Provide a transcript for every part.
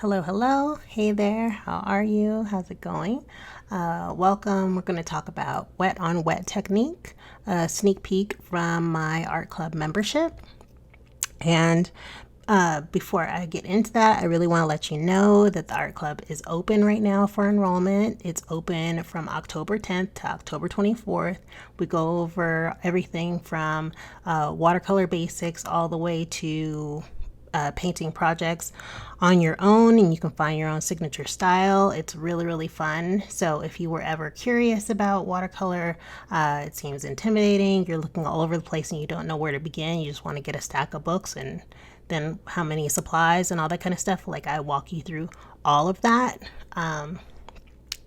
Hello, hello. Hey there. How are you? How's it going? Welcome. We're going to talk about wet on wet technique, a sneak peek from my art club membership. And before I get into that, I really want to let you know that the art club is open right now for enrollment. It's open from October 10th to October 24th. We go over everything from watercolor basics all the way to painting projects on your own, and you can find your own signature style. It's really, really fun. So if you were ever curious about watercolor, it seems intimidating, you're looking all over the place and you don't know where to begin, you just want to get a stack of books and then how many supplies and all that kind of stuff, like I walk you through all of that.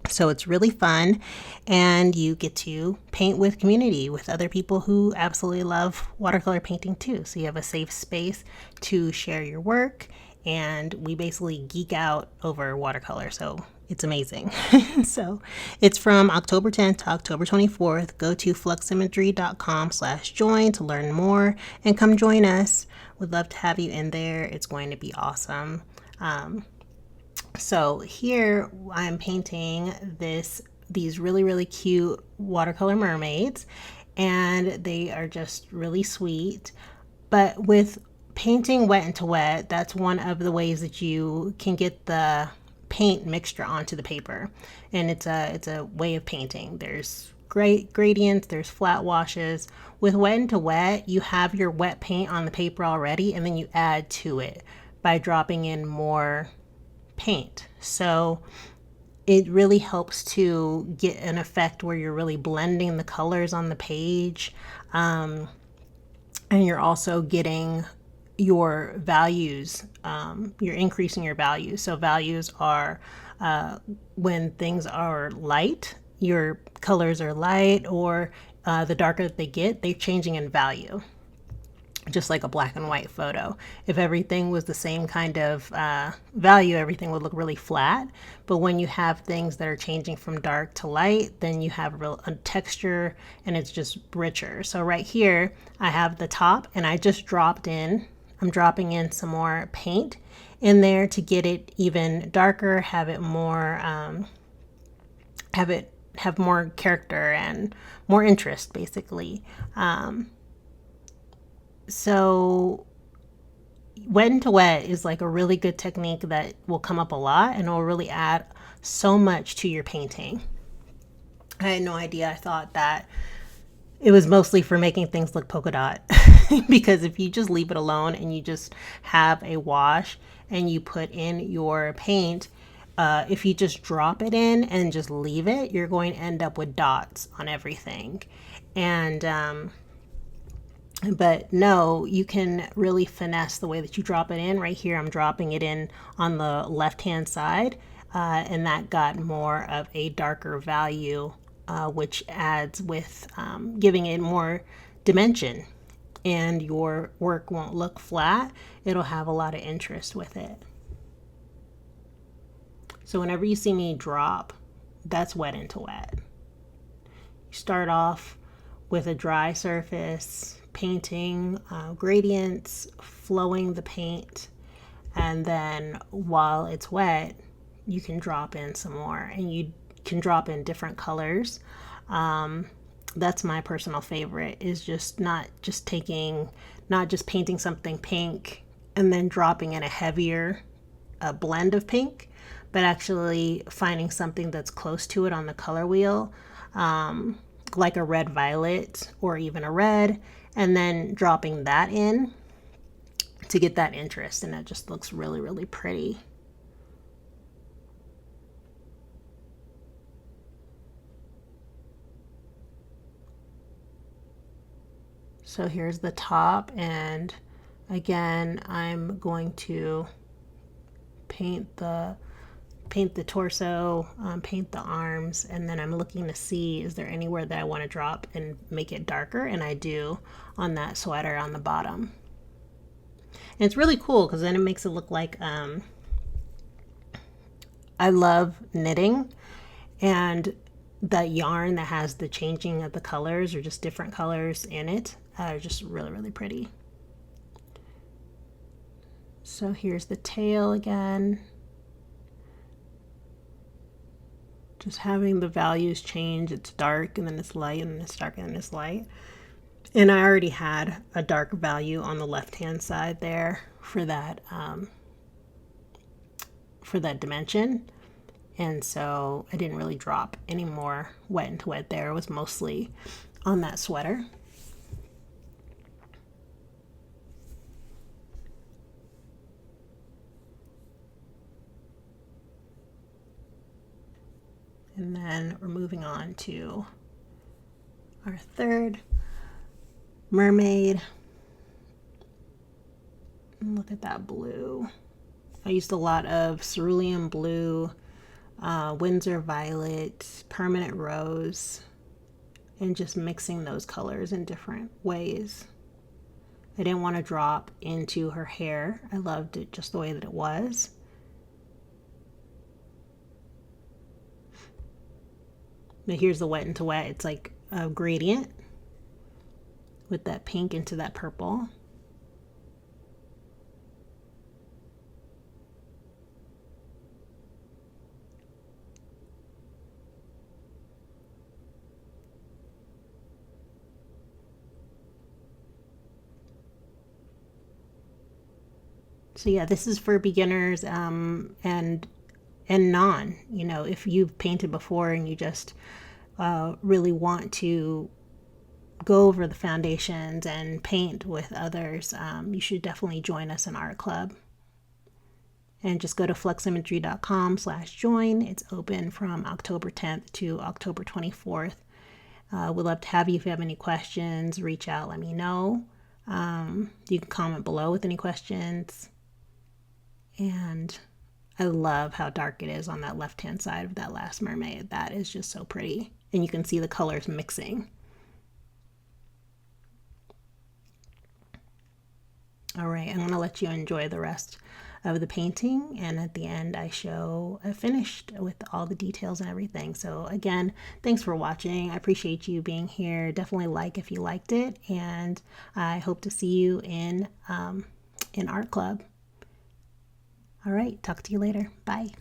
So it's really fun, and you get to paint with community with other people who absolutely love watercolor painting too. So you have a safe space to share your work, and we basically geek out over watercolor. So it's amazing. So it's from October 10th to October 24th. Go to fluximagery.com/join to learn more and come join us. We'd love to have you in there. It's going to be awesome. So here I'm painting these really, really cute watercolor mermaids, and they are just really sweet. But with painting wet into wet, that's one of the ways that you can get the paint mixture onto the paper. And it's a way of painting. There's great gradients, there's flat washes. With wet into wet, you have your wet paint on the paper already, and then you add to it by dropping in more paint. So it really helps to get an effect where you're really blending the colors on the page, and you're also getting your values, you're increasing your values. So values are when things are light, your colors are light, or the darker they get, they're changing in value, just like a black and white photo. If everything was the same kind of value, everything would look really flat. But when you have things that are changing from dark to light, then you have a texture, and it's just richer. So right here, I have the top, and I'm dropping in some more paint in there to get it even darker, have it more, have more character and more interest, basically. So wet into wet is like a really good technique that will come up a lot, and it will really add so much to your painting. I had no idea. I thought that it was mostly for making things look polka dot because if you just leave it alone and you just have a wash and you put in your paint, if you just drop it in and just leave it, you're going to end up with dots on everything. And but no, you can really finesse the way that you drop it in. Right here, I'm dropping it in on the left-hand side, and that got more of a darker value, which adds with giving it more dimension. And your work won't look flat. It'll have a lot of interest with it. So whenever you see me drop, that's wet into wet. You start off with a dry surface, painting gradients, flowing the paint, and then while it's wet, you can drop in some more, and you can drop in different colors. That's my personal favorite, is just not just painting something pink and then dropping in a heavier blend of pink, but actually finding something that's close to it on the color wheel, like a red violet or even a red, and then dropping that in to get that interest, and it just looks really, really pretty. So here's the top, and again, I'm going to paint the torso, paint the arms, and then I'm looking to see, is there anywhere that I want to drop and make it darker, and I do on that sweater on the bottom. And it's really cool because then it makes it look like I love knitting, and that yarn that has the changing of the colors or just different colors in it are just really, really pretty. So here's the tail again. Just having the values change. It's dark and then it's light and then it's dark and then it's light. And I already had a dark value on the left-hand side there for that dimension. And so I didn't really drop any more wet into wet there. It was mostly on that sweater. And then we're moving on to our third mermaid. And look at that blue. I used a lot of cerulean blue, Windsor violet, permanent rose, and just mixing those colors in different ways. I didn't want to drop into her hair. I loved it just the way that it was. But here's the wet into wet. It's like a gradient with that pink into that purple. So yeah, this is for beginners and non. You know, if you've painted before and you just really want to go over the foundations and paint with others, you should definitely join us in art club. And just go to fluximagery.com/join. It's open from October 10th to October 24th. We'd love to have you. If you have any questions, reach out, let me know. You can comment below with any questions. And I love how dark it is on that left-hand side of that last mermaid. That is just so pretty. And you can see the colors mixing. All right, I'm going to let you enjoy the rest of the painting. And at the end, I show finished with all the details and everything. So again, thanks for watching. I appreciate you being here. Definitely like if you liked it. And I hope to see you in Art Club. All right, talk to you later. Bye.